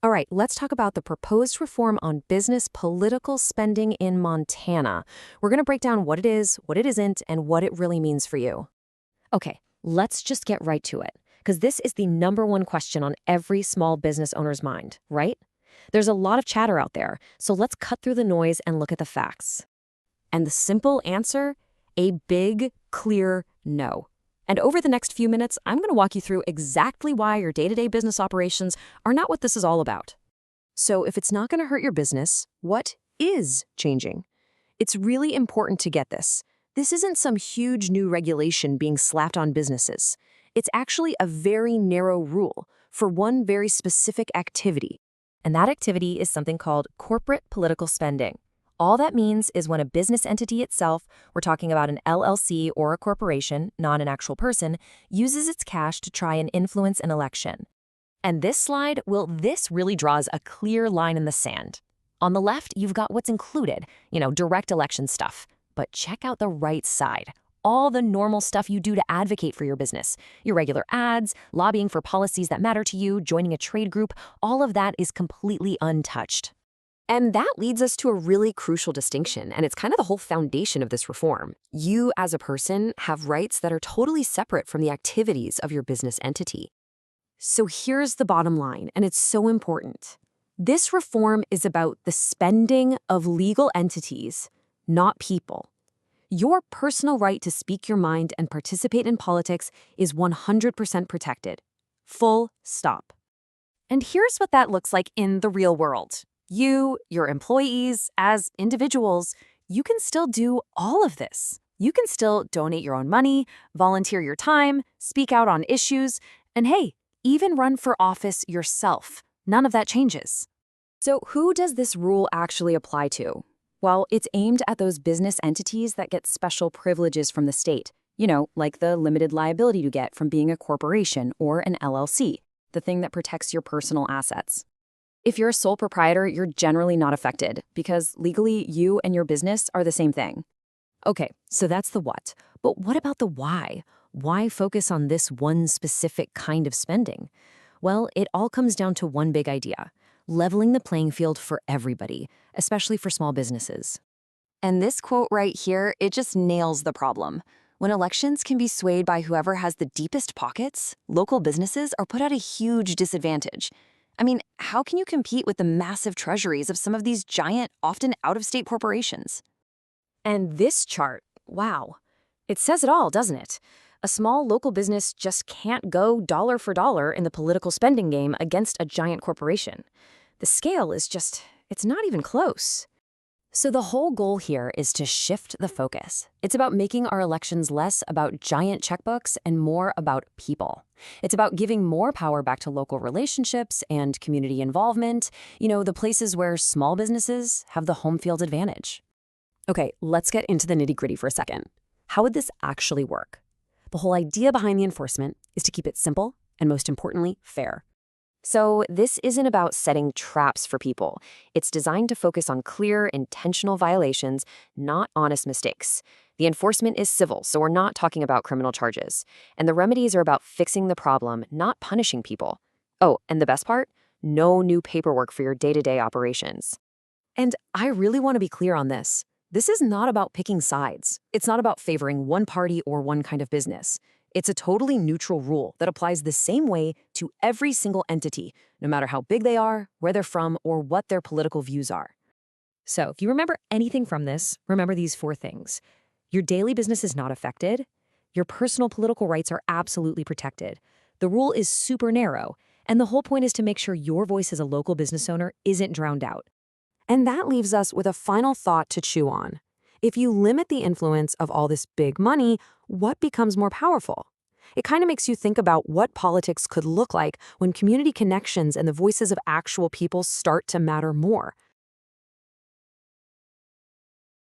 All right, let's talk about the proposed reform on business political spending in Montana. We're going to break down what it is, what it isn't, and what it really means for you. Okay, let's just get right to it, because this is the number one question on every small business owner's mind, right? There's a lot of chatter out there, so let's cut through the noise and look at the facts. And the simple answer? A big, clear no. And over the next few minutes, I'm going to walk you through exactly why your day-to-day business operations are not what this is all about. So if it's not going to hurt your business, what is changing? It's really important to get this. This isn't some huge new regulation being slapped on businesses. It's actually a very narrow rule for one very specific activity. And that activity is something called corporate political spending. All that means is when a business entity itself, we're talking about an LLC or a corporation, not an actual person, uses its cash to try and influence an election. And this slide, well, this really draws a clear line in the sand. On the left, you've got what's included, direct election stuff. But check out the right side. All the normal stuff you do to advocate for your business. Your regular ads, lobbying for policies that matter to you, joining a trade group, all of that is completely untouched. And that leads us to a really crucial distinction, and it's kind of the whole foundation of this reform. You, as a person, have rights that are totally separate from the activities of your business entity. So here's the bottom line, and it's so important. This reform is about the spending of legal entities, not people. Your personal right to speak your mind and participate in politics is 100% protected. Full stop. And here's what that looks like in the real world. You, your employees, as individuals, you can still do all of this. You can still donate your own money, volunteer your time, speak out on issues, and hey, even run for office yourself. None of that changes. So who does this rule actually apply to? Well, it's aimed at those business entities that get special privileges from the state, like the limited liability you get from being a corporation or an LLC, the thing that protects your personal assets. If you're a sole proprietor, you're generally not affected because legally you and your business are the same thing. Okay, so that's the what. But what about the why? Why focus on this one specific kind of spending? Well, it all comes down to one big idea: leveling the playing field for everybody, especially for small businesses. And this quote right here, it just nails the problem. When elections can be swayed by whoever has the deepest pockets, local businesses are put at a huge disadvantage. I mean, how can you compete with the massive treasuries of some of these giant, often out-of-state corporations? And this chart, wow, it says it all, doesn't it? A small local business just can't go dollar for dollar in the political spending game against a giant corporation. The scale is just, it's not even close. So the whole goal here is to shift the focus. It's about making our elections less about giant checkbooks and more about people. It's about giving more power back to local relationships and community involvement, the places where small businesses have the home field advantage. Okay, let's get into the nitty-gritty for a second. How would this actually work? The whole idea behind the enforcement is to keep it simple and, most importantly, fair. So this isn't about setting traps for people. It's designed to focus on clear, intentional violations, not honest mistakes. The enforcement is civil, so we're not talking about criminal charges. And the remedies are about fixing the problem, not punishing people. Oh, and the best part? No new paperwork for your day-to-day operations. And I really want to be clear on this. This is not about picking sides. It's not about favoring one party or one kind of business. It's a totally neutral rule that applies the same way to every single entity, no matter how big they are, where they're from, or what their political views are. So if you remember anything from this, remember these 4 things. Your daily business is not affected. Your personal political rights are absolutely protected. The rule is super narrow, and the whole point is to make sure your voice as a local business owner isn't drowned out. And that leaves us with a final thought to chew on. If you limit the influence of all this big money, what becomes more powerful? It kind of makes you think about what politics could look like when community connections and the voices of actual people start to matter more.